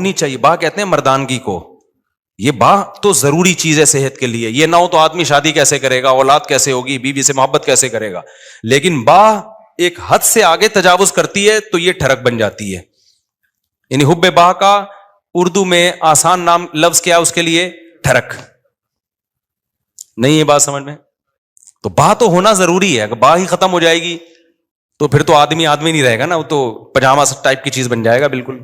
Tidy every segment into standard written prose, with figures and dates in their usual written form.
ہونی چاہیے. باہ کہتے ہیں مردانگی کو. یہ باہ تو ضروری چیز ہے صحت کے لیے. یہ نہ ہو تو آدمی شادی کیسے کرے گا, اولاد کیسے ہوگی, بیوی سے محبت کیسے کرے گا. لیکن باہ ایک حد سے آگے تجاوز کرتی ہے تو یہ ٹھڑک بن جاتی ہے. یعنی حب باہ کا اردو میں آسان نام لفظ کیا اس کے لیے؟ ٹھڑک. نہیں یہ بات سمجھ میں؟ تو باہ تو ہونا ضروری ہے. اگر باہ ہی ختم ہو جائے گی تو پھر تو آدمی نہیں رہے گا نا, وہ تو پجامہ ٹائپ کی چیز بن جائے گا بالکل.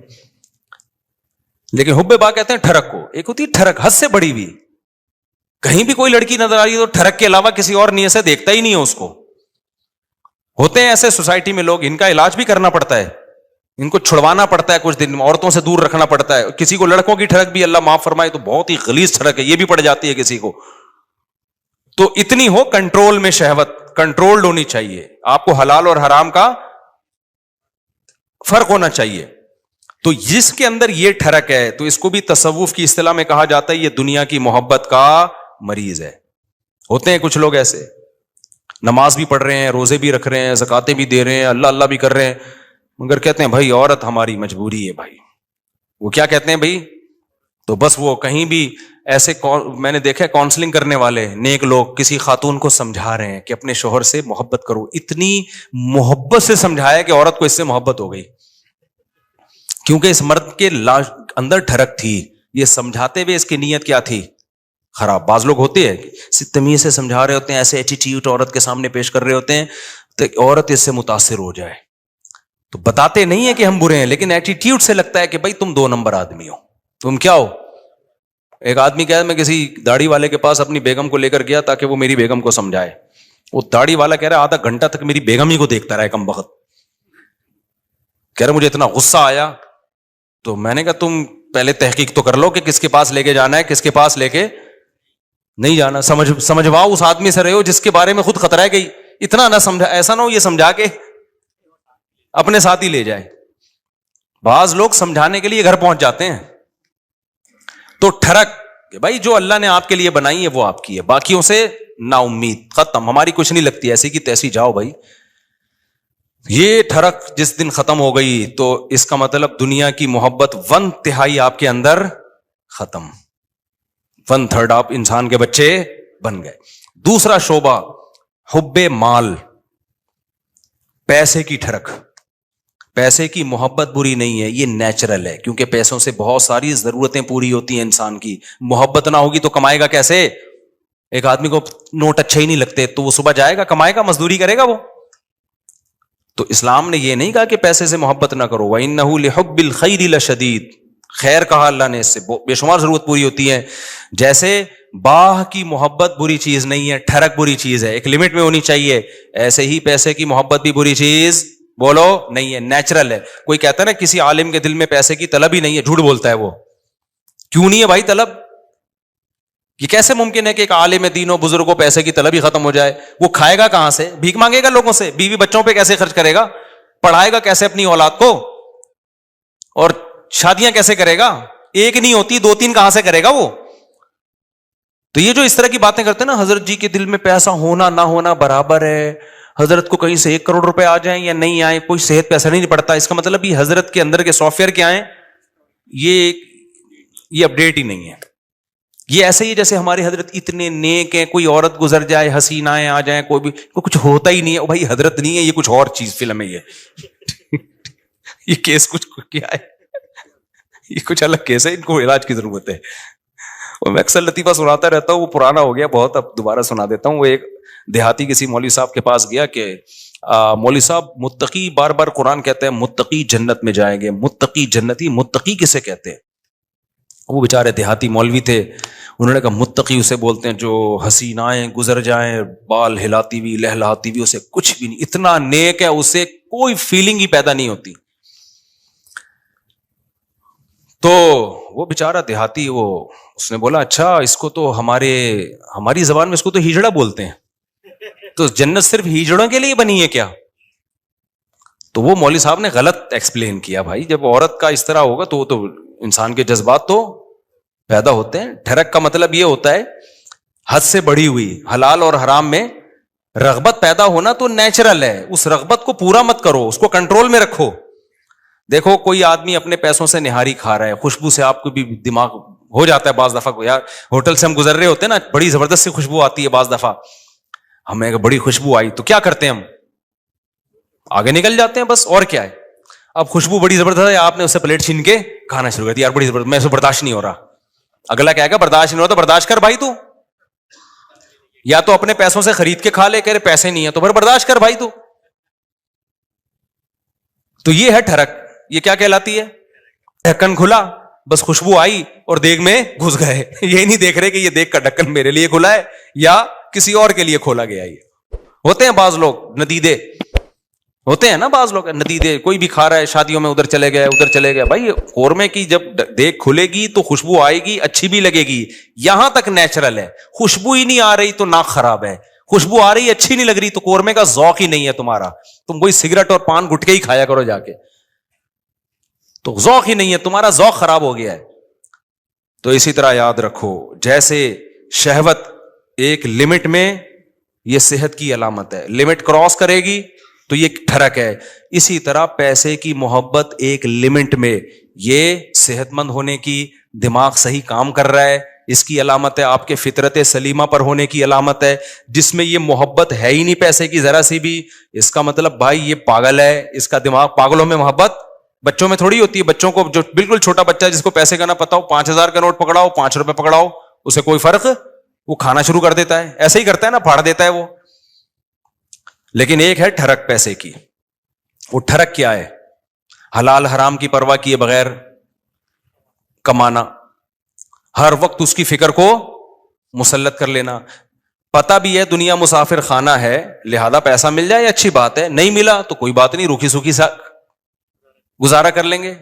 لیکن حب باہ کہتے ہیں ٹھڑک کو. ایک ہوتی ہے ٹھڑک حد سے بڑی ہوئی. کہیں بھی کوئی لڑکی نظر آ رہی ہے تو ٹھڑک کے علاوہ کسی اور نیت سے دیکھتا ہی نہیں ہے اس کو. ہوتے ہیں ایسے سوسائٹی میں لوگ, ان کا علاج بھی کرنا پڑتا ہے, ان کو چھڑوانا پڑتا ہے, کچھ دن عورتوں سے دور رکھنا پڑتا ہے. کسی کو لڑکوں کی ٹھڑک بھی اللہ معاف فرمائے تو بہت ہی غلیظ ٹھڑک ہے, یہ بھی پڑ جاتی ہے کسی کو. تو اتنی ہو کنٹرول میں, شہوت کنٹرولڈ ہونی چاہیے. آپ کو حلال اور حرام کا فرق ہونا چاہیے. تو جس کے اندر یہ ٹھڑک ہے تو اس کو بھی تصوف کی اصطلاح میں کہا جاتا ہے یہ دنیا کی محبت کا مریض ہے. ہوتے ہیں کچھ لوگ ایسے, نماز بھی پڑھ رہے ہیں, روزے بھی رکھ رہے ہیں, زکاتیں بھی دے رہے ہیں, اللہ اللہ بھی کر رہے ہیں, مگر کہتے ہیں بھائی عورت ہماری مجبوری ہے. بھائی وہ کیا کہتے ہیں بھائی؟ تو بس وہ کہیں بھی ایسے, میں نے دیکھا کاؤنسلنگ کرنے والے نیک لوگ کسی خاتون کو سمجھا رہے ہیں کہ اپنے شوہر سے محبت کرو. اتنی محبت سے سمجھایا کہ عورت کو اس سے محبت ہو گئی, کیونکہ اس مرد کے اندر ٹھڑک تھی. یہ سمجھاتے ہوئے اس کی نیت کیا تھی؟ خراب. بعض لوگ ہوتے ہیں تمیز سے سمجھا رہے ہوتے ہیں, ایسے ایٹیٹیوڈ عورت کے سامنے پیش کر رہے ہوتے ہیں تو عورت اس سے متاثر ہو جائے. تو بتاتے نہیں ہیں کہ ہم برے ہیں, لیکن ایٹیٹیوڈ سے لگتا ہے کہ بھائی تم 2 نمبر آدمی ہو, تم کیا ہو. ایک آدمی کہا میں کسی داڑھی والے کے پاس اپنی بیگم کو لے کر گیا تاکہ وہ میری بیگم کو سمجھائے. وہ داڑھی والا کہہ رہا آدھا گھنٹہ تک میری بیگم ہی کو دیکھتا رہا کم بخت. کہہ رہا مجھے اتنا غصہ آیا. تو میں نے کہا تم پہلے تحقیق تو کر لو کہ کس کے پاس لے کے جانا ہے, کس کے پاس لے کے نہیں جانا. سمجھواؤ اس آدمی سے رہے ہو جس کے بارے میں خود خطرہ ہے کہ اتنا نہ سمجھا, ایسا نہ ہو یہ سمجھا کے اپنے ساتھ ہی لے جائے. بعض لوگ سمجھانے کے لیے گھر پہنچ جاتے ہیں. تو ٹھڑک کہ بھائی جو اللہ نے آپ کے لیے بنائی ہے وہ آپ کی ہے, باقیوں سے نا امید, ختم, ہماری کچھ نہیں لگتی, ایسی کی تیسی جاؤ بھائی. یہ ٹھڑک جس دن ختم ہو گئی تو اس کا مطلب دنیا کی محبت 1/3 آپ کے اندر ختم, 1/3 آپ انسان کے بچے بن گئے. دوسرا شعبہ حب مال, پیسے کی ٹھڑک. پیسے کی محبت بری نہیں ہے, یہ نیچرل ہے, کیونکہ پیسوں سے بہت ساری ضرورتیں پوری ہوتی ہیں انسان کی. محبت نہ ہوگی تو کمائے گا کیسے؟ ایک آدمی کو نوٹ اچھے ہی نہیں لگتے تو وہ صبح جائے گا, کمائے گا, مزدوری کرے گا وہ. تو اسلام نے یہ نہیں کہا کہ پیسے سے محبت نہ کرو. وَإِنَّهُ لِحُبِّ الْخَيْرِ لَشَدِيدٌ, خیر کہا اللہ نے, اس سے بے شمار ضرورت پوری ہوتی ہے. جیسے باہ کی محبت بری چیز نہیں ہے, ٹھڑک بری چیز ہے, ایک لمٹ میں ہونی چاہیے, ایسے ہی پیسے کی محبت بھی بری چیز بولو نہیں ہے, نیچرل ہے. کوئی کہتا ہے نا کسی عالم کے دل میں پیسے کی طلب ہی نہیں ہے, جھوٹ بولتا ہے وہ. کیوں نہیں ہے بھائی طلب؟ یہ کیسے ممکن ہے کہ ایک عالم دین و بزرگ کو پیسے کی طلب ہی ختم ہو جائے؟ وہ کھائے گا کہاں سے؟ بھیک مانگے گا لوگوں سے؟ بیوی بچوں پہ کیسے خرچ کرے گا؟ پڑھائے گا کیسے اپنی اولاد کو؟ اور شادیاں کیسے کرے گا؟ ایک نہیں ہوتی, 2-3 کہاں سے کرے گا وہ؟ تو یہ جو اس طرح کی باتیں کرتے ہیں نا, حضرت جی کے دل میں پیسہ ہونا نہ ہونا برابر ہے, حضرت کو کہیں سے 1 کروڑ روپے آ جائیں یا نہیں آئے کوئی صحت پہ اثر نہیں پڑتا, اس کا مطلب یہ حضرت کے اندر کے سافٹ ویئر کیا ہیں, یہ اپڈیٹ ہی نہیں ہے. یہ ایسے ہی جیسے ہمارے حضرت اتنے نیک ہیں, کوئی عورت گزر جائے, حسینائیں آ جائیں, کوئی بھی کچھ ہوتا ہی نہیں ہے. بھائی حضرت نہیں ہے, یہ کچھ اور چیز فلم ہے. یہ کیس کچھ کیا ہے, یہ کچھ الگ کیس ہے, ان کو علاج کی ضرورت ہے. اور میں اکثر لطیفہ سناتا رہتا ہوں, وہ پرانا ہو گیا بہت, اب دوبارہ سنا دیتا ہوں. وہ ایک دیہاتی کسی مولوی صاحب کے پاس گیا کہ مولوی صاحب متقی, بار بار قرآن کہتے ہیں متقی جنت میں جائیں گے, متقی جنتی, متقی کسے کہتے ہیں؟ وہ بیچارے دیہاتی مولوی تھے, انہوں نے کہا متقی اسے بولتے ہیں جو حسینائیں گزر جائیں بال ہلاتی ہوئی لہلاتی ہوئی, اسے کچھ بھی نہیں, اتنا نیک ہے, اسے کوئی فیلنگ ہی پیدا نہیں ہوتی. تو وہ بیچارہ دیہاتی, اس نے بولا اچھا اس کو تو ہماری زبان میں اس کو تو ہجڑا بولتے ہیں, تو جنت صرف ہجڑوں کے لیے بنی ہے کیا؟ تو وہ مولوی صاحب نے غلط ایکسپلین کیا. بھائی جب عورت کا اس طرح ہوگا تو وہ تو انسان کے جذبات تو پیدا ہوتے ہیں. ٹھڑک کا مطلب یہ ہوتا ہے حد سے بڑھی ہوئی, حلال اور حرام میں رغبت پیدا ہونا تو نیچرل ہے, اس رغبت کو پورا مت کرو, اس کو کنٹرول میں رکھو. دیکھو کوئی آدمی اپنے پیسوں سے نہاری کھا رہا ہے, خوشبو سے آپ کو بھی دماغ ہو جاتا ہے بعض دفعہ, یار ہوٹل سے ہم گزر رہے ہوتے ہیں نا, بڑی زبردست سی خوشبو آتی ہے بعض دفعہ, ہمیں بڑی خوشبو آئی تو کیا کرتے ہیں ہم, آگے نکل جاتے ہیں بس, اور کیا ہے. اب خوشبو بڑی زبردست ہے, آپ نے اس سے پلیٹ چھین کے کھانا شروع کر دیا, یار بڑی زبردست, میں اسے برداشت نہیں ہو رہا. اگلا کہے گا برداشت نہیں ہو رہا تو برداشت کر بھائی تو, یا تو اپنے پیسوں سے خرید کے کھا لے, کہہ رہے پیسے نہیں ہے تو پھر برداشت کر بھائی تو یہ ہے ٹھرک. یہ کیا کہلاتی ہے, ڈھکن کھلا, بس خوشبو آئی اور دیگ میں گھس گئے, یہ نہیں دیکھ رہے کہ یہ دیگ کا ڈھکن میرے لیے کھلا ہے یا کسی اور کے لیے کھولا گیا. یہ ہوتے ہیں بعض لوگ ندیدے, ہوتے ہیں نا بعض لوگ ندیدے, کوئی بھی کھا رہا ہے شادیوں میں, ادھر چلے گئے ادھر چلے گئے. بھائی قورمے کی جب دیگ کھلے گی تو خوشبو آئے گی, اچھی بھی لگے گی, یہاں تک نیچرل ہے. خوشبو ہی نہیں آ رہی تو ناک خراب ہے, خوشبو آ رہی اچھی نہیں لگ رہی تو قورمے کا ذوق ہی نہیں ہے تمہارا, تم کوئی سگریٹ اور پان گٹکے ہی کھایا کرو جا کے, تو ذوق ہی نہیں ہے تمہارا, ذوق خراب ہو گیا ہے. تو اسی طرح یاد رکھو, جیسے شہوت ایک لمٹ میں, یہ صحت کی علامت ہے, لمٹ کراس کرے گی تو یہ ٹھرک ہے. اسی طرح پیسے کی محبت ایک لمٹ میں, یہ صحت مند ہونے کی, دماغ صحیح کام کر رہا ہے, اس کی علامت ہے. آپ کے فطرت سلیمہ پر ہونے کی علامت ہے. جس میں یہ محبت ہے ہی نہیں پیسے کی ذرا سی بھی, اس کا مطلب بھائی یہ پاگل ہے, اس کا دماغ, پاگلوں میں محبت بچوں میں تھوڑی ہوتی ہے. بچوں کو, جو بالکل چھوٹا بچہ ہے جس کو پیسے کا نہ پتا ہو, 5,000 کا نوٹ پکڑاؤ, 5 روپے پکڑاؤ, اسے کوئی فرق, وہ کھانا شروع کر دیتا ہے, ایسے ہی کرتا ہے نا, پھاڑ دیتا ہے وہ. لیکن ایک ہے ٹھرک پیسے کی. وہ ٹھرک کیا ہے, حلال حرام کی پرواہ کیے بغیر کمانا, ہر وقت اس کی فکر کو مسلط کر لینا. پتا بھی ہے دنیا مسافر خانہ ہے, لہذا پیسہ مل جائے اچھی بات ہے, نہیں ملا تو کوئی بات نہیں, روکھی سوکھی سا گزارا کر لیں گے.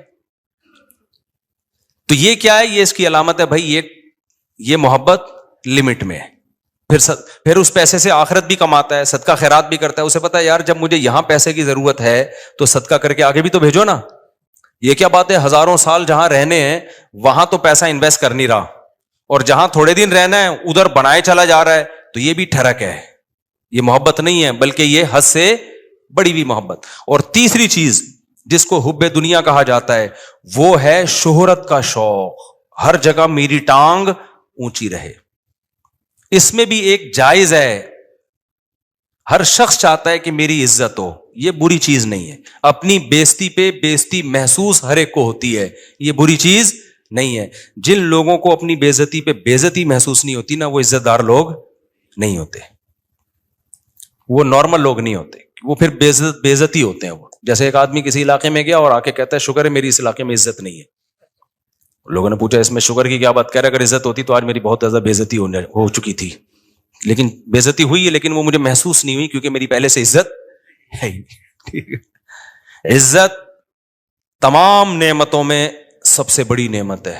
تو یہ کیا ہے, یہ اس کی علامت ہے بھائی یہ محبت لمٹ میں. پھر اس پیسے سے آخرت بھی کماتا ہے, صدقہ خیرات بھی کرتا ہے. اسے پتا ہے یار جب مجھے یہاں پیسے کی ضرورت ہے تو صدقہ کر کے آگے بھی تو بھیجو نا. یہ کیا بات ہے, ہزاروں سال جہاں رہنے ہیں وہاں تو پیسہ انویسٹ کر نہیں رہا, اور جہاں تھوڑے دن رہنا ہے ادھر بنائے چلا جا رہا ہے. تو یہ بھی ٹھرک ہے, یہ محبت نہیں ہے بلکہ یہ حد سے بڑی ہوئی محبت. اور تیسری چیز جس کو حب دنیا کہا جاتا ہے وہ ہے شہرت کا شوق, ہر جگہ میری ٹانگ اونچی رہے. اس میں بھی ایک جائز ہے, ہر شخص چاہتا ہے کہ میری عزت ہو, یہ بری چیز نہیں ہے. اپنی بےزتی پہ بےزتی محسوس ہر ایک کو ہوتی ہے, یہ بری چیز نہیں ہے. جن لوگوں کو اپنی بےزتی پہ بےزتی محسوس نہیں ہوتی نا, وہ عزت دار لوگ نہیں ہوتے, وہ نارمل لوگ نہیں ہوتے, وہ پھر بےزتی ہوتے ہیں. وہ جیسے ایک آدمی کسی علاقے میں گیا اور آ کے کہتا ہے شکر ہے میری اس علاقے میں عزت نہیں ہے. لوگوں نے پوچھا اس میں شکر کی کیا بات, کہہ رہا اگر عزت ہوتی تو آج میری بہت زیادہ بےزتی ہو چکی تھی, لیکن بےزتی ہوئی ہے لیکن وہ مجھے محسوس نہیں ہوئی کیونکہ میری پہلے سے عزت ہے ہی. عزت تمام نعمتوں میں سب سے بڑی نعمت ہے,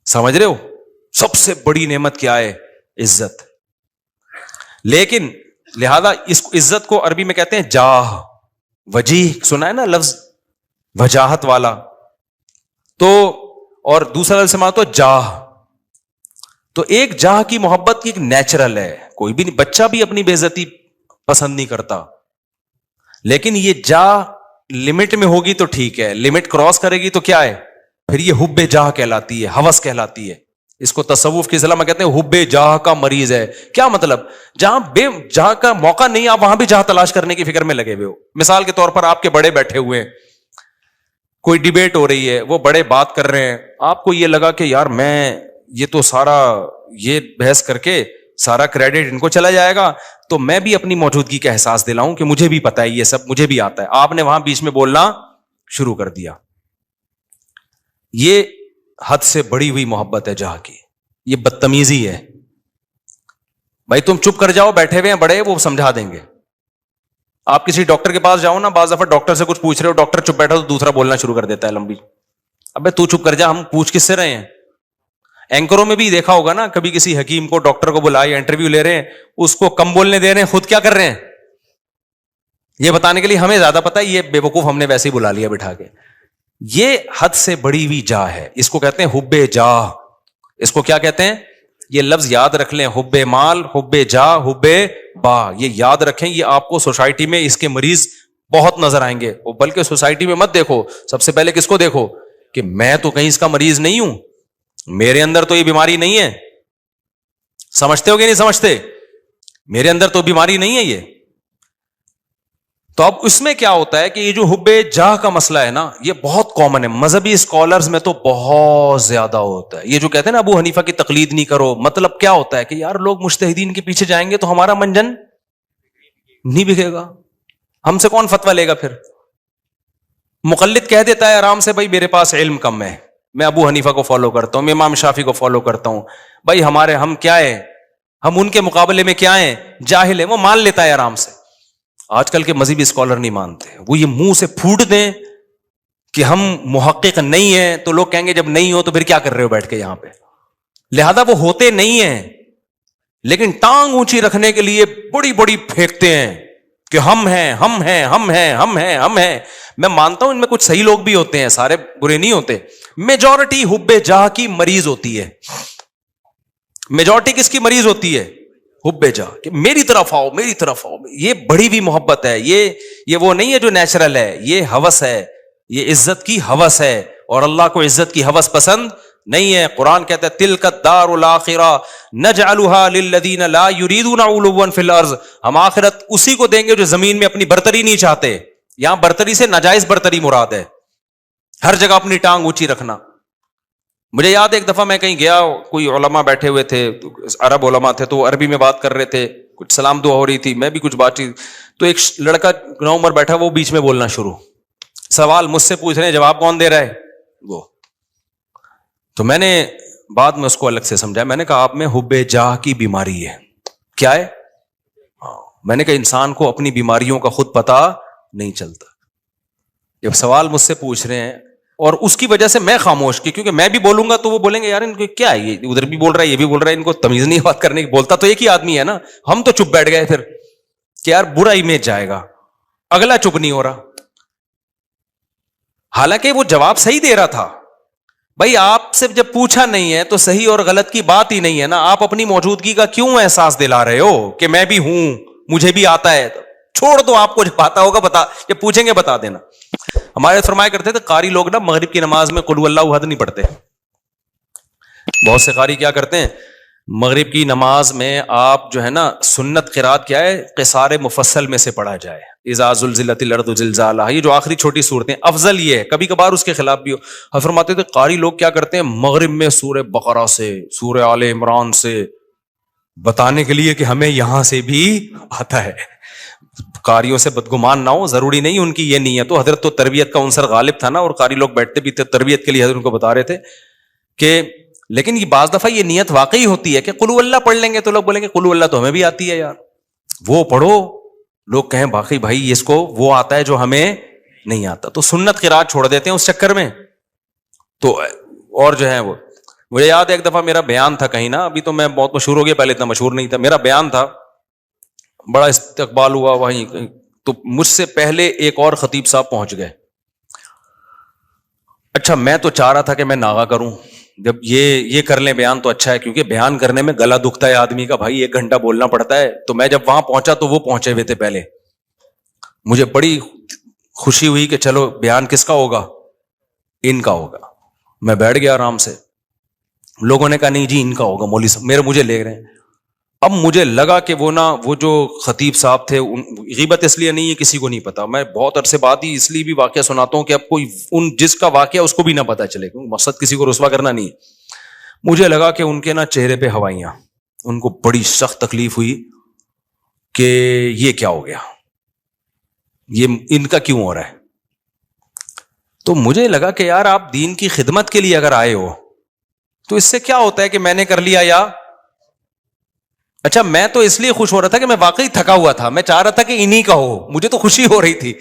سمجھ رہے ہو, سب سے بڑی نعمت کیا ہے, عزت. لیکن لہذا اس عزت کو عربی میں کہتے ہیں جاہ, وجیح سنا ہے نا لفظ, وجاہت والا. تو اور دوسرا لفظ سماعت تو جاہ. تو ایک جاہ کی محبت کی ایک نیچرل ہے, کوئی بھی نہیں, بچہ بھی اپنی بے عزتی پسند نہیں کرتا, لیکن یہ جاہ لمٹ میں ہوگی تو ٹھیک ہے, لمٹ کراس کرے گی تو کیا ہے, پھر یہ حب جاہ کہلاتی ہے, ہوس کہلاتی ہے. اس کو تصوف کی اصطلاح میں کہتے ہیں حب جاہ کا مریض ہے. کیا مطلب, جہاں کا موقع نہیں آپ وہاں بھی جاہ تلاش کرنے کی فکر میں لگے ہوئے ہو. مثال کے طور پر آپ کے بڑے بیٹھے ہوئے ہیں, کوئی ڈیبیٹ ہو رہی ہے, وہ بڑے بات کر رہے ہیں, آپ کو یہ لگا کہ یار میں یہ تو سارا یہ بحث کر کے سارا کریڈٹ ان کو چلا جائے گا, تو میں بھی اپنی موجودگی کا احساس دلاؤں کہ مجھے بھی پتا ہے یہ سب, مجھے بھی آتا ہے. آپ نے وہاں بیچ میں بولنا شروع کر دیا. یہ حد سے بڑی ہوئی محبت ہے جہاں کی, یہ بدتمیزی ہے. بھائی تم چپ کر جاؤ, بیٹھے ہوئے ہیں بڑے, وہ سمجھا دیں گے. آپ کسی ڈاکٹر کے پاس جاؤ نا, بعض دفعہ ڈاکٹر سے کچھ پوچھ رہے ہو, ڈاکٹر چپ بیٹھا تو دوسرا بولنا شروع کر دیتا ہے لمبی. ابے تو چپ کر جا, ہم پوچھ کس سے رہے ہیں. اینکروں میں بھی دیکھا ہوگا نا, کبھی کسی حکیم کو ڈاکٹر کو بلائے, انٹرویو لے رہے ہیں, اس کو کم بولنے دے رہے ہیں, خود کیا کر رہے ہیں یہ بتانے کے لیے ہمیں زیادہ پتا ہے, یہ بے وقوف ہم نے ویسے ہی بلا لیا بٹھا کے. یہ حد سے بڑی ہوئی جاہ ہے, اس کو کہتے ہیں حب جاہ. اس کو کیا کہتے ہیں, یہ لفظ یاد رکھ لیں, حب مال, حب جاہ, حب با, یہ یاد رکھیں. یہ آپ کو سوسائٹی میں اس کے مریض بہت نظر آئیں گے. بلکہ سوسائٹی میں مت دیکھو, سب سے پہلے کس کو دیکھو کہ میں تو کہیں اس کا مریض نہیں ہوں, میرے اندر تو یہ بیماری نہیں ہے. سمجھتے ہو کہ نہیں سمجھتے؟ میرے اندر تو بیماری نہیں ہے یہ. تو اب اس میں کیا ہوتا ہے کہ یہ جو حب جاہ کا مسئلہ ہے نا, یہ بہت کامن ہے مذہبی اسکالرز میں, تو بہت زیادہ ہوتا ہے. یہ جو کہتے ہیں نا ابو حنیفہ کی تقلید نہیں کرو, مطلب کیا ہوتا ہے کہ یار لوگ مجتہدین کے پیچھے جائیں گے تو ہمارا منجن نہیں بکے گا, ہم سے کون فتویٰ لے گا پھر. مقلد کہہ دیتا ہے آرام سے, بھائی میرے پاس علم کم ہے, میں ابو حنیفہ کو فالو کرتا ہوں, میں امام شافعی کو فالو کرتا ہوں, بھائی ہم کیا ہے, ہم ان کے مقابلے میں کیا ہیں, جاہل ہیں. وہ مان لیتا ہے آرام سے. آج کل کے مذہبی اسکالر نہیں مانتے, وہ یہ منہ سے پھوٹ دیں کہ ہم محقق نہیں ہیں, تو لوگ کہیں گے جب نہیں ہو تو پھر کیا کر رہے ہو بیٹھ کے یہاں پہ. لہذا وہ ہوتے نہیں ہیں, لیکن ٹانگ اونچی رکھنے کے لیے بڑی بڑی پھینکتے ہیں کہ ہم ہیں ہم ہیں ہم ہیں ہم ہیں ہم ہیں. میں مانتا ہوں ان میں کچھ صحیح لوگ بھی ہوتے ہیں, سارے برے نہیں ہوتے. میجورٹی حب جاہ کی مریض ہوتی ہے. میجورٹی کس کی مریض ہوتی ہے؟ حب جاہ, کہ میری طرف آؤ میری طرف آؤ. یہ بڑی بھی محبت ہے, یہ وہ نہیں ہے جو نیچرل ہے, یہ ہوس ہے, یہ عزت کی ہوس ہے, اور اللہ کو عزت کی ہوس پسند نہیں ہے. قرآن کہتا ہے تلک الدار الاخرہ نجعلها للذین لا یریدون علوا فی الارض, ہم آخرت اسی کو دیں گے جو زمین میں اپنی برتری نہیں چاہتے. یہاں برتری سے ناجائز برتری مراد ہے, ہر جگہ اپنی ٹانگ اونچی رکھنا. مجھے یاد ہے ایک دفعہ میں کہیں گیا, کوئی علماء بیٹھے ہوئے تھے, عرب علماء تھے, تو عربی میں بات کر رہے تھے, کچھ سلام دعا ہو رہی تھی, میں بھی کچھ بات چیت, تو ایک لڑکا نوعمر بیٹھا, وہ بیچ میں بولنا شروع, سوال مجھ سے پوچھ رہے ہیں, جواب کون دے رہا ہے وہ. تو میں نے بعد میں اس کو الگ سے سمجھایا, میں نے کہا آپ میں حب جاہ کی بیماری ہے. کیا ہے؟ میں نے کہا انسان کو اپنی بیماریوں کا خود پتا نہیں چلتا. جب سوال مجھ سے پوچھ رہے ہیں اور اس کی وجہ سے میں خاموش کی, کیونکہ میں بھی بولوں گا تو وہ بولیں گے یار ان کو کیا ہے, یہ ادھر بھی بول رہا ہے یہ بھی بول رہا ہے, ان کو تمیز نہیں بات کرنے کی. بولتا تو ایک ہی آدمی ہے نا. ہم تو چپ بیٹھ گئے پھر کہ یار برا امیج جائے گا, اگلا چپ نہیں ہو رہا. حالانکہ وہ جواب صحیح دے رہا تھا. بھائی آپ سے جب پوچھا نہیں ہے تو صحیح اور غلط کی بات ہی نہیں ہے نا. آپ اپنی موجودگی کا کیوں احساس دلا رہے ہو کہ میں بھی ہوں, مجھے بھی آتا ہے. چھوڑ دو, آپ کو جب آتا ہوگا بتا, جب پوچھیں گے بتا دینا. ہمارے فرمایا کرتے تھے قاری لوگ نا مغرب کی نماز میں قل اللہ احد نہیں پڑھتے. بہت سے قاری کیا کرتے ہیں, مغرب کی نماز میں آپ جو ہے نا سنت قرات کیا ہے, قصار مفصل میں سے پڑھا جائے, اذا زلزلت الارض زلزالہا, یہ جو آخری چھوٹی صورتیں, افضل یہ ہے. کبھی کبھار اس کے خلاف بھی ہو. فرماتے تھے قاری لوگ کیا کرتے ہیں, مغرب میں سورہ بقرہ سے سورہ آل عمران سے بتانے کے لیے کہ ہمیں یہاں سے بھی آتا ہے. قاریوں سے بدگمان نہ ہو, ضروری نہیں ان کی یہ نیت ہو. حضرت تو تربیت کا عنصر غالب تھا نا, اور قاری لوگ بیٹھتے بھی تھے تربیت کے لیے, حضرت ان کو بتا رہے تھے کہ, لیکن یہ بعض دفعہ یہ نیت واقعی ہوتی ہے کہ قل اللہ پڑھ لیں گے تو لوگ بولیں گے قل اللہ تو ہمیں بھی آتی ہے یار, وہ پڑھو. لوگ کہیں باقی بھائی اس کو وہ آتا ہے جو ہمیں نہیں آتا, تو سنت قرات چھوڑ دیتے ہیں اس چکر میں. تو اور جو ہے وہ, مجھے یاد ہے ایک دفعہ میرا بیان تھا کہیں نا, ابھی تو میں بہت مشہور ہو گیا, پہلے اتنا مشہور نہیں تھا. میرا بیان تھا, بڑا استقبال ہوا وہیں, تو مجھ سے پہلے ایک اور خطیب صاحب پہنچ گئے. اچھا میں تو چاہ رہا تھا کہ میں ناغا کروں, جب یہ کر لیں بیان تو اچھا ہے, کیونکہ بیان کرنے میں گلا دکھتا ہے آدمی کا, بھائی 1 گھنٹہ بولنا پڑتا ہے. تو میں جب وہاں پہنچا تو وہ پہنچے ہوئے تھے پہلے. مجھے بڑی خوشی ہوئی کہ چلو بیان کس کا ہوگا, ان کا ہوگا. میں بیٹھ گیا آرام سے. لوگوں نے کہا نہیں جی ان کا ہوگا, مولوی صاحب مجھے لے رہے ہیں. اب مجھے لگا کہ وہ جو خطیب صاحب تھے, غیبت اس لیے نہیں ہے کسی کو نہیں پتا, میں بہت عرصے بعد ہی اس لیے بھی واقعہ سناتا ہوں کہ اب کوئی جس کا واقعہ اس کو بھی نہ پتا چلے, کیونکہ مقصد کسی کو رسوا کرنا نہیں ہے. مجھے لگا کہ ان کے نا چہرے پہ ہوائیاں, ان کو بڑی سخت تکلیف ہوئی کہ یہ کیا ہو گیا, یہ ان کا کیوں ہو رہا ہے. تو مجھے لگا کہ یار آپ دین کی خدمت کے لیے اگر آئے ہو تو اس سے کیا ہوتا ہے کہ میں نے کر لیا یا اچھا. میں تو اس لیے خوش ہو رہا تھا کہ میں واقعی تھکا ہوا تھا, میں چاہ رہا تھا کہ انہی کا ہو, مجھے تو خوشی ہو رہی تھی.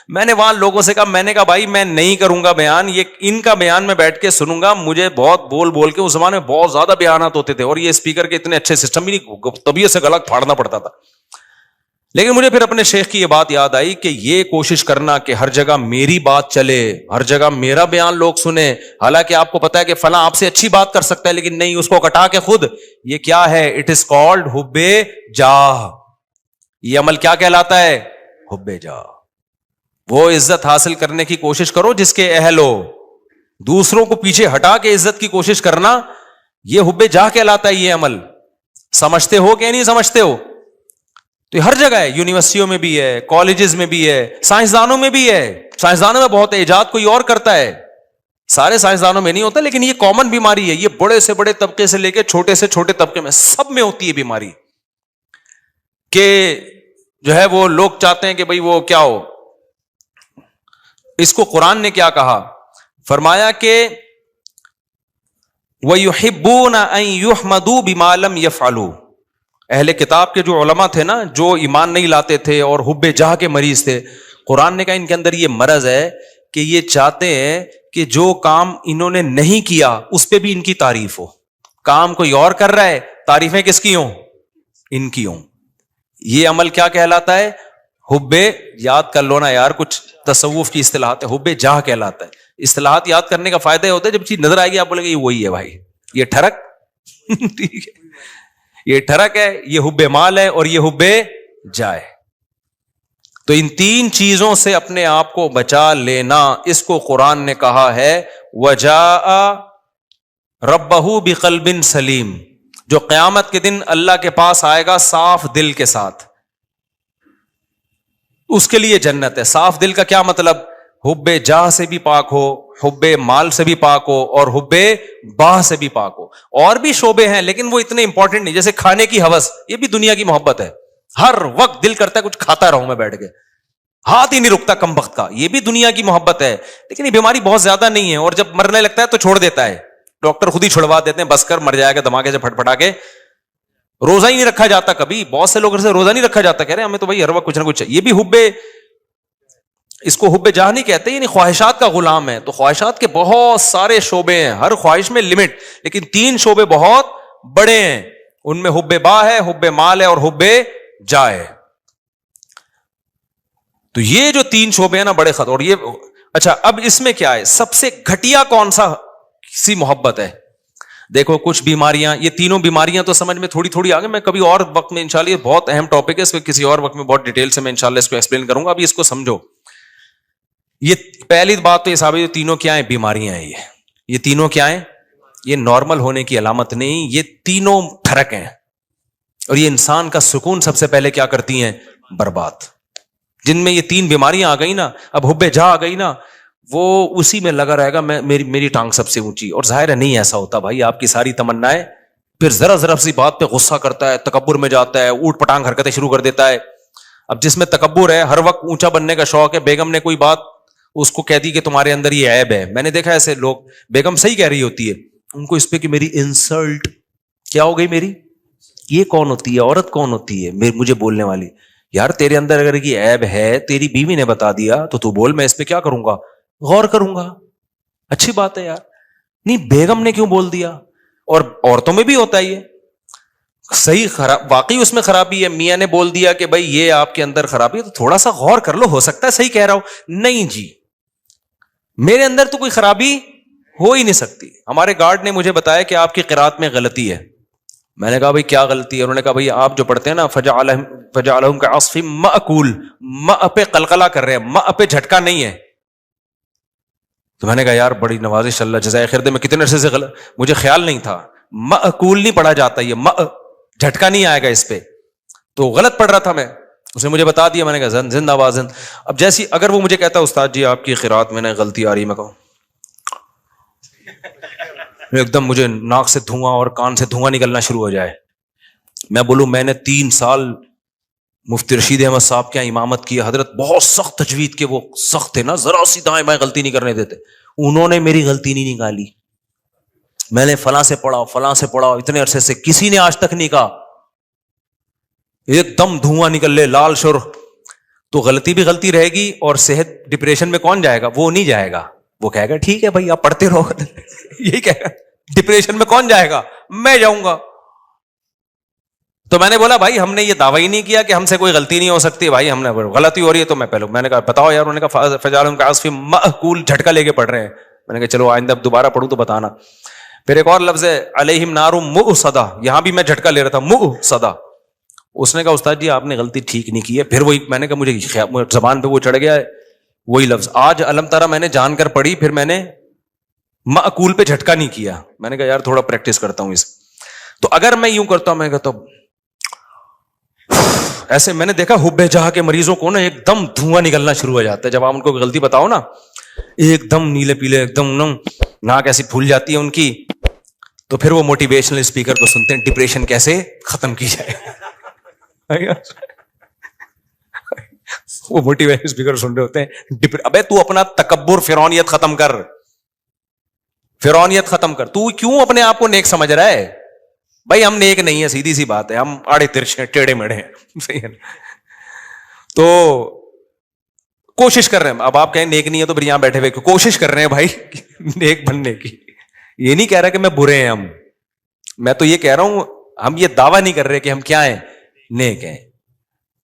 میں نے وہاں لوگوں سے کہا, میں نے کہا بھائی میں نہیں کروں گا بیان, یہ ان کا بیان میں بیٹھ کے سنوں گا. مجھے بہت بول کے, اس زمانے میں بہت زیادہ بیانات ہوتے تھے, اور یہ اسپیکر کے اتنے اچھے سسٹم بھی نہیں, طبیعت سے گلا پھاڑنا پڑتا تھا. لیکن مجھے پھر اپنے شیخ کی یہ بات یاد آئی کہ یہ کوشش کرنا کہ ہر جگہ میری بات چلے, ہر جگہ میرا بیان لوگ سنیں, حالانکہ آپ کو پتا ہے کہ فلاں آپ سے اچھی بات کر سکتا ہے, لیکن نہیں, اس کو کٹا کے خود, یہ کیا ہے, اٹ از کالڈ حب جاہ. یہ عمل کیا کہلاتا ہے, حب جاہ. وہ عزت حاصل کرنے کی کوشش کرو جس کے اہل ہو. دوسروں کو پیچھے ہٹا کے عزت کی کوشش کرنا یہ حب جاہ کہلاتا ہے. یہ عمل سمجھتے ہو کہ نہیں سمجھتے ہو؟ تو یہ ہر جگہ ہے, یونیورسٹیوں میں بھی ہے, کالجز میں بھی ہے, سائنسدانوں میں بھی ہے. سائنسدانوں میں بہت ہے, ایجاد کوئی اور کرتا ہے, سارے سائنسدانوں میں نہیں ہوتا, لیکن یہ کامن بیماری ہے. یہ بڑے سے بڑے طبقے سے لے کے چھوٹے سے چھوٹے طبقے میں سب میں ہوتی ہے بیماری, کہ جو ہے وہ لوگ چاہتے ہیں کہ بھئی وہ کیا ہو. اس کو قرآن نے کیا کہا؟ فرمایا کہ وَيُحِبُّونَ أَن يُحْمَدُوا بِمَا لَمْ يَفْعَلُوا. اہل کتاب کے جو علماء تھے نا, جو ایمان نہیں لاتے تھے اور حب جاہ کے مریض تھے, قرآن نے کہا ان کے اندر یہ مرض ہے کہ یہ چاہتے ہیں کہ جو کام انہوں نے نہیں کیا اس پہ بھی ان کی تعریف ہو. کام کوئی اور کر رہا ہے, تعریفیں کس کی ہوں؟ ان کی ہوں. یہ عمل کیا کہلاتا ہے؟ حب, یاد کر لو نا یار, کچھ تصوف کی اصطلاحات ہے, حب جاہ کہلاتا ہے. اصطلاحات یاد کرنے کا فائدہ یہ ہوتا ہے جب چیز نظر آئے گی آپ بولیں گے یہ وہی ہے بھائی, یہ ٹھڑک ٹھیک ہے, یہ ٹھڑک ہے, یہ حب مال ہے اور یہ حب جائے. تو ان تین چیزوں سے اپنے آپ کو بچا لینا, اس کو قرآن نے کہا ہے وَجَاءَ رَبَّهُ بِقَلْبٍ سَلِيمٍ. جو قیامت کے دن اللہ کے پاس آئے گا صاف دل کے ساتھ, اس کے لیے جنت ہے. صاف دل کا کیا مطلب؟ حب جاہ سے بھی پاک ہو, حب مال سے بھی پاک ہو, اور حب باہ سے بھی پاک ہو. اور بھی شعبے ہیں لیکن وہ اتنے امپورٹنٹ نہیں, جیسے کھانے کی ہوس, یہ بھی دنیا کی محبت ہے. ہر وقت دل کرتا ہے کچھ کھاتا رہوں میں بیٹھ کے, ہاتھ ہی نہیں رکتا کم وقت کا, یہ بھی دنیا کی محبت ہے. لیکن یہ بیماری بہت زیادہ نہیں ہے, اور جب مرنے لگتا ہے تو چھوڑ دیتا ہے. ڈاکٹر خود ہی چھڑوا دیتے ہیں, بس کر مر جائے گا دھماکے سے پھٹ پھٹا کے. روزہ ہی نہیں رکھا جاتا کبھی, بہت سے لوگ سے روزہ نہیں رکھا جاتا, کہہ رہے ہیں ہمیں تو بھائی ہر وقت کچھ نہ کچھ. یہ بھی حب, اس کو حب جاہ نہیں کہتے, یعنی خواہشات کا غلام ہے. تو خواہشات کے بہت سارے شعبے ہیں, ہر خواہش میں لمٹ, لیکن تین شعبے بہت بڑے ہیں. ان میں حب باہ ہے, حب مال ہے, اور حب جاہ ہے. تو یہ جو تین شعبے ہیں نا بڑے خطر. اور یہ اچھا, اب اس میں کیا ہے, سب سے گھٹیا کون سا سی محبت ہے؟ دیکھو کچھ بیماریاں, یہ تینوں بیماریاں تو سمجھ میں تھوڑی تھوڑی آگے, میں کبھی اور وقت میں انشاءاللہ, یہ بہت اہم ٹاپک ہے, اس میں کسی اور وقت میں بہت ڈیٹیل سے میں انشاءاللہ اس کو ایکسپلین کروں گا. ابھی اس کو سمجھو. یہ پہلی بات تو یہ صاحب, یہ تینوں کیا ہیں؟ بیماریاں ہیں. یہ تینوں کیا ہیں؟ یہ نارمل ہونے کی علامت نہیں, یہ تینوں ٹھڑک ہیں. اور یہ انسان کا سکون سب سے پہلے کیا کرتی ہیں؟ برباد. جن میں یہ تین بیماریاں آ گئی نا, اب حب جاہ آ گئی نا, وہ اسی میں لگا رہے گا میری ٹانگ سب سے اونچی. اور ظاہر ہے نہیں ایسا ہوتا بھائی, آپ کی ساری تمنائیں, پھر ذرا ذرا سی بات پہ غصہ کرتا ہے, تکبر میں جاتا ہے, اوٹ پٹانگ حرکتیں شروع کر دیتا ہے. اب جس میں تکبر ہے, ہر وقت اونچا بننے کا شوق ہے, بیگم نے کوئی بات اس کو کہہ دی کہ تمہارے اندر یہ عیب ہے. میں نے دیکھا ایسے لوگ, بیگم صحیح کہہ رہی ہوتی ہے, ان کو اس پہ کہ میری انسلٹ کیا ہو گئی, میری یہ کون ہوتی ہے, عورت کون ہوتی ہے مجھے بولنے والی. یار تیرے اندر اگر یہ عیب ہے, تیری بیوی نے بتا دیا تو تو بول, میں اس پہ کیا کروں گا, غور کروں گا. اچھی بات ہے یار, نہیں بیگم نے کیوں بول دیا. اور عورتوں میں بھی ہوتا ہے یہ صحیح, خراب واقعی اس میں خرابی ہے, میاں نے بول دیا کہ بھائی یہ آپ کے اندر خرابی ہے, تو تھوڑا سا غور کر لو, ہو سکتا ہے صحیح کہہ رہا ہوں. نہیں جی, میرے اندر تو کوئی خرابی ہو ہی نہیں سکتی. ہمارے گارڈ نے مجھے بتایا کہ آپ کی قرات میں غلطی ہے. میں نے کہا بھائی کیا غلطی ہے؟ انہوں نے کہا بھائی آپ جو پڑھتے ہیں نا فجعلہم کعصف مأکول, ماء پہ قلقلہ کر رہے ہیں, ماء پہ جھٹکا نہیں ہے. تو میں نے کہا یار بڑی نوازش, اللہ جزائے خیر دے, میں کتنے عرصے سے مجھے خیال نہیں تھا, مأکول نہیں پڑھا جاتا, یہ ماء جھٹکا نہیں آئے گا اس پہ. تو غلط پڑھ رہا تھا میں, اس نے مجھے بتا دیا. میں نے کہا زندہ بازن. اب جیسی اگر وہ مجھے کہتا استاد جی آپ کی قرات میں نے غلطی آ رہی, میں کہوں ایک دم مجھے ناک سے دھواں اور کان سے دھواں نکلنا شروع ہو جائے. میں بولوں میں نے 3 سال مفتی رشید احمد صاحب کے امامت کی, حضرت بہت سخت تجوید کے, وہ سخت تھے نا, ذرا سی دائیں بائیں غلطی نہیں کرنے دیتے. انہوں نے میری غلطی نہیں نکالی. میں نے فلاں سے پڑھا, فلاں سے پڑھا, اتنے عرصے سے کسی نے آج تک نہیں کہا. ایک دم دھواں نکل لے لال شرخ. تو غلطی بھی غلطی رہے گی, اور صحت ڈپریشن میں کون جائے گا؟ وہ نہیں جائے گا, وہ کہے گا ٹھیک ہے بھائی آپ پڑھتے رہو. یہی کہے گا. ڈپریشن میں کون جائے گا؟ میں جاؤں گا. تو میں نے بولا بھائی ہم نے یہ دعویٰ ہی نہیں کیا کہ ہم سے کوئی غلطی نہیں ہو سکتی, بھائی ہم نے غلطی ہو رہی ہے تو میں نے کہا بتاؤ یار. انہوں نے کہا فجعلہم کعصف مأکول, جھٹکا لے کے پڑھ رہے ہیں. میں نے کہا چلو آئندہ دوبارہ پڑھوں تو بتانا. پھر ایک اور لفظ ہے علیہم نار مؤصدہ, یہاں بھی میں جھٹکا لے رہا تھا, مؤصدہ. اس نے کہا استاد جی آپ نے غلطی ٹھیک نہیں کی ہے. پھر وہی میں نے کہا مجھے زبان پہ وہ چڑھ گیا ہے, وہی لفظ آج علم تارا میں نے جان کر پڑھی, پھر میں نے معقول پہ جھٹکا نہیں کیا, میں نے کہا یار تھوڑا پریکٹس کرتا ہوں اس. تو اگر میں یوں کرتا ہوں, میں کہتا ہوں ایسے, میں نے دیکھا حب جہاں کے مریضوں کو نا ایک دم دھواں نکلنا شروع ہو جاتا ہے جب آپ ان کو غلطی بتاؤ نا, ایک دم نیلے پیلے, ایک دم ناک ایسی پھول جاتی ہے ان کی. تو پھر وہ موٹیویشنل اسپیکر کو سنتے ہیں, ڈپریشن کیسے ختم کی جائے. وہ موٹیویشنل اسپیکر سن رہے ہوتے ہیں, ابے تو اپنا تکبر فرعونیت ختم کر, فرعونیت ختم کر. تو کیوں اپنے آپ کو نیک سمجھ رہا ہے؟ بھائی ہم نیک نہیں ہے, سیدھی سی بات ہے, ہم آڑے ترچھے ٹیڑے میڑے ہیں. صحیح ہے نا؟ تو کوشش کر رہے ہیں. اب آپ کہیں نیک نہیں ہے تو پھر یہاں بیٹھے ہوئے کوشش کر رہے ہیں بھائی نیک بننے کی. یہ نہیں کہہ رہا کہ میں برے ہیں ہم, میں تو یہ کہہ رہا ہوں ہم یہ دعویٰ نہیں کر رہے کہ ہم کیا ہیں, نیک ہیں.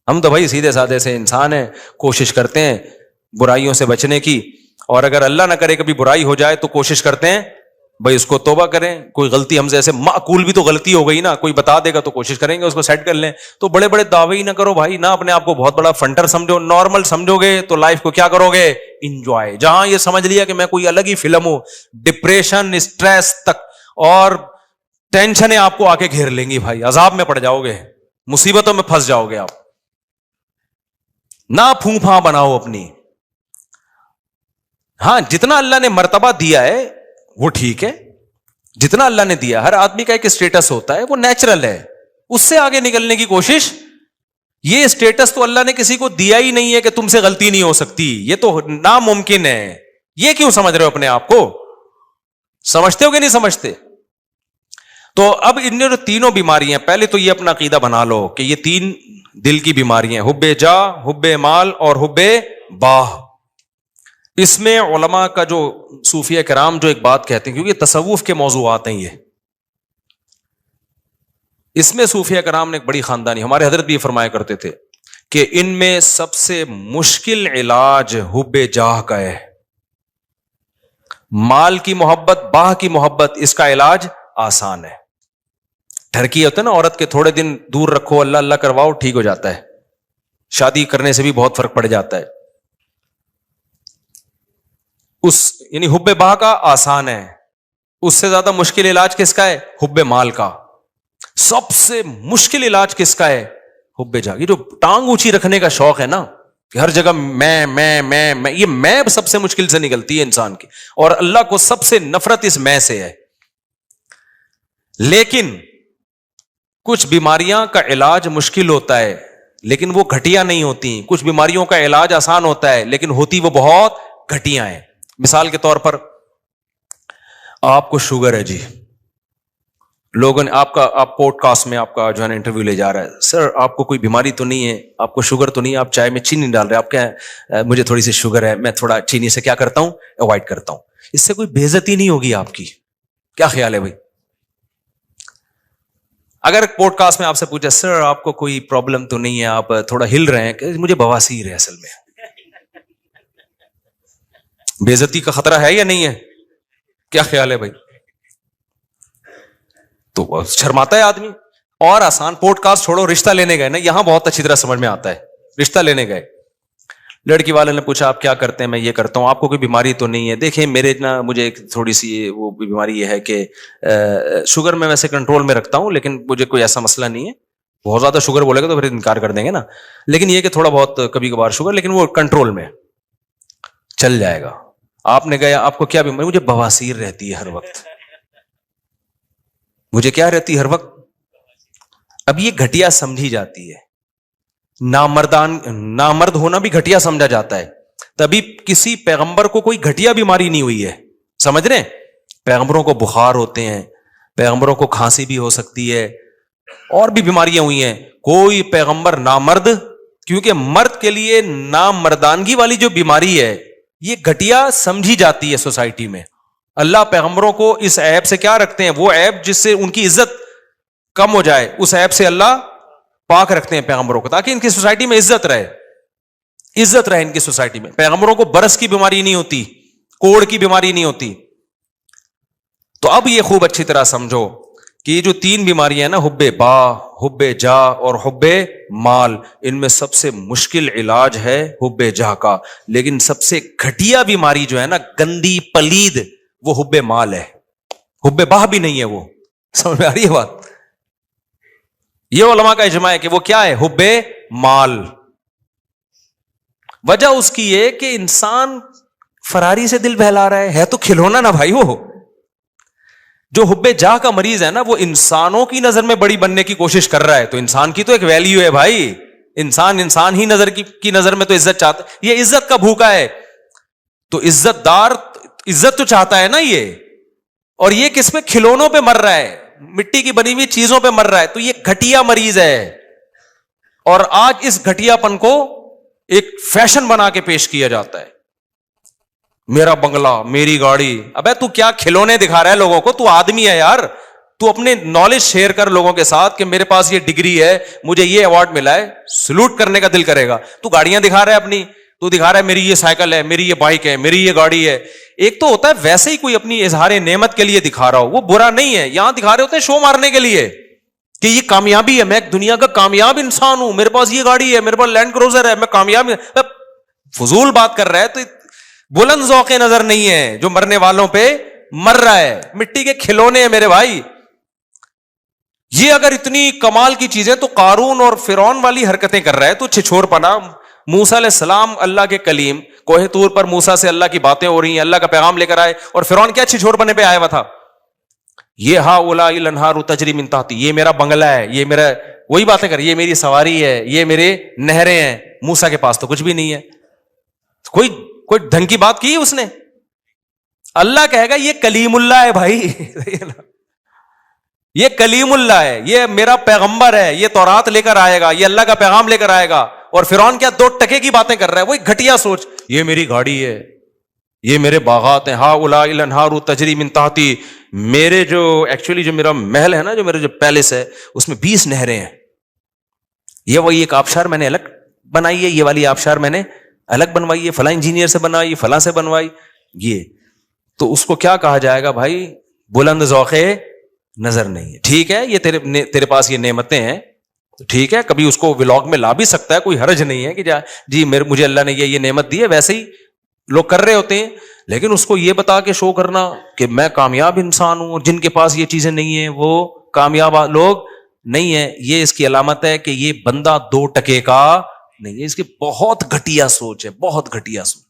ہم تو بھائی سیدھے سادے سے انسان ہیں, کوشش کرتے ہیں برائیوں سے بچنے کی, اور اگر اللہ نہ کرے کبھی برائی ہو جائے تو کوشش کرتے ہیں بھائی اس کو توبہ کریں. کوئی غلطی ہم سے ایسے معقول بھی تو غلطی ہو گئی نا, کوئی بتا دے گا تو کوشش کریں گے اس کو سیٹ کر لیں. تو بڑے بڑے دعوے ہی نہ کرو بھائی, نہ اپنے آپ کو بہت بڑا فنٹر سمجھو. نارمل سمجھو گے تو لائف کو کیا کرو گے, انجوائے. جہاں یہ سمجھ لیا کہ میں کوئی الگ ہی فلم ہوں, ڈپریشن, اسٹریس تک اور ٹینشنیں آپ کو آ کے گھیر لیں گی بھائی, عذاب میں پڑ جاؤ گے, مصیبتوں میں پھنس جاؤ گے آپ. نہ پھوں پھاں بناؤ اپنی. ہاں جتنا اللہ نے مرتبہ دیا ہے وہ ٹھیک ہے, جتنا اللہ نے دیا. ہر آدمی کا ایک اسٹیٹس ہوتا ہے, وہ نیچرل ہے, اس سے آگے نکلنے کی کوشش. یہ اسٹیٹس تو اللہ نے کسی کو دیا ہی نہیں ہے کہ تم سے غلطی نہیں ہو سکتی, یہ تو ناممکن ہے. یہ کیوں سمجھ رہے ہو اپنے آپ کو؟ سمجھتے ہو کہ نہیں سمجھتے؟ تو اب ان جو تینوں بیماریاں, پہلے تو یہ اپنا عقیدہ بنا لو کہ یہ تین دل کی بیماریاں, حب جا, حب مال اور حب باہ. اس میں علماء کا جو صوفیہ کرام جو ایک بات کہتے ہیں, کیونکہ تصوف کے موضوعات ہیں یہ, اس میں صوفیہ کرام نے ایک بڑی خاندانی, ہمارے حضرت بھی فرمایا کرتے تھے کہ ان میں سب سے مشکل علاج حب جاہ کا ہے. مال کی محبت, باہ کی محبت, اس کا علاج آسان ہے. ڈھرکی ہوتا ہے نا عورت کے, تھوڑے دن دور رکھو, اللہ اللہ کرواؤ, ٹھیک ہو جاتا ہے. شادی کرنے سے بھی بہت فرق پڑ جاتا ہے. یعنی حب باہ کا آسان ہے. اس سے زیادہ مشکل علاج کس کا ہے؟ حب مال کا. سب سے مشکل علاج کس کا ہے؟ حب جاہ. یہ جو ٹانگ اونچی رکھنے کا شوق ہے نا, کہ ہر جگہ میں یہ میں سب سے مشکل سے نکلتی ہے انسان کی, اور اللہ کو سب سے نفرت اس میں سے ہے. لیکن کچھ بیماریاں کا علاج مشکل ہوتا ہے لیکن وہ گھٹیا نہیں ہوتی. کچھ بیماریوں کا علاج آسان ہوتا ہے لیکن ہوتی وہ بہت گھٹیا ہیں. مثال کے طور پر آپ کو شوگر ہے جی, لوگوں نے آپ پوڈ کاسٹ میں آپ کا جو ہے نا انٹرویو لے جا رہا ہے, سر آپ کو کوئی بیماری تو نہیں ہے, آپ کو شوگر تو نہیں ہے, آپ چائے میں چینی ڈال رہے ہیں, آپ کیا مجھے تھوڑی سی شوگر ہے, میں تھوڑا چینی سے کیا کرتا ہوں, اوائڈ کرتا ہوں. اس سے کوئی بے عزتی نہیں ہوگی آپ کی؟ کیا خیال ہے بھائی؟ اگر پوڈ کاسٹ میں آپ سے پوچھا سر آپ کو کوئی پرابلم تو نہیں ہے, آپ تھوڑا ہل رہے ہیں, کہ مجھے بواسیر ہے اصل میں, بے عزتی کا خطرہ ہے یا نہیں ہے؟ کیا خیال ہے بھائی؟ تو شرماتا ہے آدمی. اور آسان, پوڈ کاسٹ چھوڑو, رشتہ لینے گئے نا, یہاں بہت اچھی طرح سمجھ میں آتا ہے. رشتہ لینے گئے, لڑکی والے نے پوچھا آپ کیا کرتے ہیں, میں یہ کرتا ہوں, آپ کو کوئی بیماری تو نہیں ہے؟ دیکھیں میرے نا, مجھے ایک تھوڑی سی وہ بیماری یہ ہے کہ شوگر میں ویسے کنٹرول میں رکھتا ہوں لیکن مجھے کوئی ایسا مسئلہ نہیں ہے. بہت زیادہ شوگر بولے گا تو پھر انکار کر دیں گے نا, لیکن یہ کہ تھوڑا بہت کبھی کبھار شوگر, لیکن وہ کنٹرول میں چل جائے گا. آپ نے گیا, آپ کو کیا بیماری؟ مجھے بواسیر رہتی ہے ہر وقت. مجھے کیا رہتی ہے ہر وقت؟ اب یہ گھٹیا سمجھی جاتی ہے, نامرد ہونا بھی گھٹیا سمجھا جاتا ہے. تبھی کسی پیغمبر کو کوئی گھٹیا بیماری نہیں ہوئی ہے, سمجھ رہے ہیں؟ پیغمبروں کو بخار ہوتے ہیں, پیغمبروں کو کھانسی بھی ہو سکتی ہے, اور بھی بیماریاں ہوئی ہیں. کوئی پیغمبر نامرد, کیونکہ مرد کے لیے نامردانگی والی جو بیماری ہے یہ گھٹیا سمجھی جاتی ہے سوسائٹی میں. اللہ پیغمبروں کو اس عیب سے کیا رکھتے ہیں, وہ عیب جس سے ان کی عزت کم ہو جائے, اس عیب سے اللہ پاک رکھتے ہیں پیغمبروں کو, تاکہ ان کی سوسائٹی میں عزت رہے ان کی سوسائٹی میں. پیغمبروں کو برس کی بیماری نہیں ہوتی, کوڑ کی بیماری نہیں ہوتی. تو اب یہ خوب اچھی طرح سمجھو کہ یہ جو 3 بیماریاں ہیں نا، حب با، حب جا اور حب مال، ان میں سب سے مشکل علاج ہے حب جا کا، لیکن سب سے گھٹیا بیماری جو ہے نا، گندی پلید، وہ حب مال ہے، حب با بھی نہیں ہے وہ. سمجھ میں آ رہی ہے بات؟ یہ علماء کا اجماع ہے کہ وہ کیا ہے؟ حب مال. وجہ اس کی یہ کہ انسان فراری سے دل بہلا رہا ہے تو کھلونا نا بھائی. وہ جو حب جاہ کا مریض ہے نا، وہ انسانوں کی نظر میں بڑی بننے کی کوشش کر رہا ہے. تو انسان کی تو ایک ویلیو ہے بھائی، انسان ہی نظر کی نظر میں تو عزت چاہتا ہے. یہ عزت کا بھوکا ہے، تو عزت دار عزت تو چاہتا ہے نا یہ. اور یہ کس پہ؟ کھلونوں پہ مر رہا ہے، مٹی کی بنی ہوئی چیزوں پہ مر رہا ہے. تو یہ گھٹیا مریض ہے. اور آج اس گھٹیا پن کو ایک فیشن بنا کے پیش کیا جاتا ہے. میرا بنگلہ، میری گاڑی. ابے تو کیا کھلونے دکھا رہا ہے لوگوں کو؟ تو آدمی ہے یار. تو اپنے نالج شیئر کر لوگوں کے ساتھ کہ میرے پاس یہ ڈگری ہے، مجھے یہ ایوارڈ ملا ہے، سلوٹ کرنے کا دل کرے گا. تو گاڑیاں دکھا رہا ہے اپنی، تو دکھا رہا ہے میری یہ سائیکل ہے، میری یہ بائک ہے، میری یہ گاڑی ہے. ایک تو ہوتا ہے ویسے ہی کوئی اپنی اظہار نعمت کے لیے دکھا رہا ہو، وہ برا نہیں ہے. یہاں دکھا رہے ہوتے ہیں شو مارنے کے لیے کہ یہ کامیابی ہے، میں ایک دنیا کا کامیاب انسان ہوں، میرے پاس یہ گاڑی ہے، میرے پاس لینڈ کروزر ہے، میں کامیاب. فضول بات کر رہا ہے. تو بلند ذوق نظر نہیں ہے جو مرنے والوں پہ مر رہا ہے. مٹی کے کھلونے ہیں میرے بھائی. یہ اگر اتنی کمال کی چیزیں تو قارون اور فرعون والی حرکتیں کر رہا ہے تو چھچھور پنا. موسیٰ علیہ السلام اللہ کے کلیم، کوہ طور پر موسیٰ سے اللہ کی باتیں ہو رہی ہیں، اللہ کا پیغام لے کر آئے، اور فرعون کیا چھچھور پنے پہ آیا ہوا تھا؟ یہ ہا اولا الانہار تجری من تحتی، یہ میرا بنگلہ ہے، یہ میرا، وہی باتیں کر، یہ میری سواری ہے، یہ میرے نہریں ہیں. موسیٰ کے پاس تو کچھ بھی نہیں ہے. کوئی ڈھنگ کی بات کی اس نے؟ اللہ کہے گا یہ کلیم اللہ ہے بھائی. یہ کلیم اللہ ہے، یہ میرا پیغمبر ہے، یہ تورات لے کر آئے گا، یہ اللہ کا پیغام لے کر آئے گا. اور فرعون کیا 2 ٹکے کی باتیں کر رہا ہے؟ وہی گھٹیا سوچ، یہ میری گاڑی ہے، یہ میرے باغات ہیں، ہا اولائی الانہار تجری من تحتی. میرے جو ایکچولی جو میرا محل ہے نا، جو میرا جو پیلس ہے، اس میں 20 نہریں ہیں. یہ وہی ایک آبشار میں نے الگ بنائی ہے، یہ والی آبشار میں نے الگ بنوائی ہے، فلاں انجینئر سے بنوائی، فلاں سے بنوائی. یہ تو اس کو کیا کہا جائے گا بھائی؟ بلند ذوق نظر نہیں ہے. ٹھیک ہے، یہ تیرے پاس یہ نعمتیں ہیں، ٹھیک ہے، کبھی اس کو ولاگ میں لا بھی سکتا ہے، کوئی حرج نہیں ہے کہ جی مجھے اللہ نے یہ نعمت دی ہے. ویسے ہی لوگ کر رہے ہوتے ہیں، لیکن اس کو یہ بتا کے شو کرنا کہ میں کامیاب انسان ہوں، اور جن کے پاس یہ چیزیں نہیں ہیں وہ کامیاب لوگ نہیں ہیں. یہ اس کی علامت ہے کہ یہ بندہ 2 ٹکے کا نہیں ہے. اس کی بہت گھٹیا سوچ ہے، بہت گھٹیا سوچ.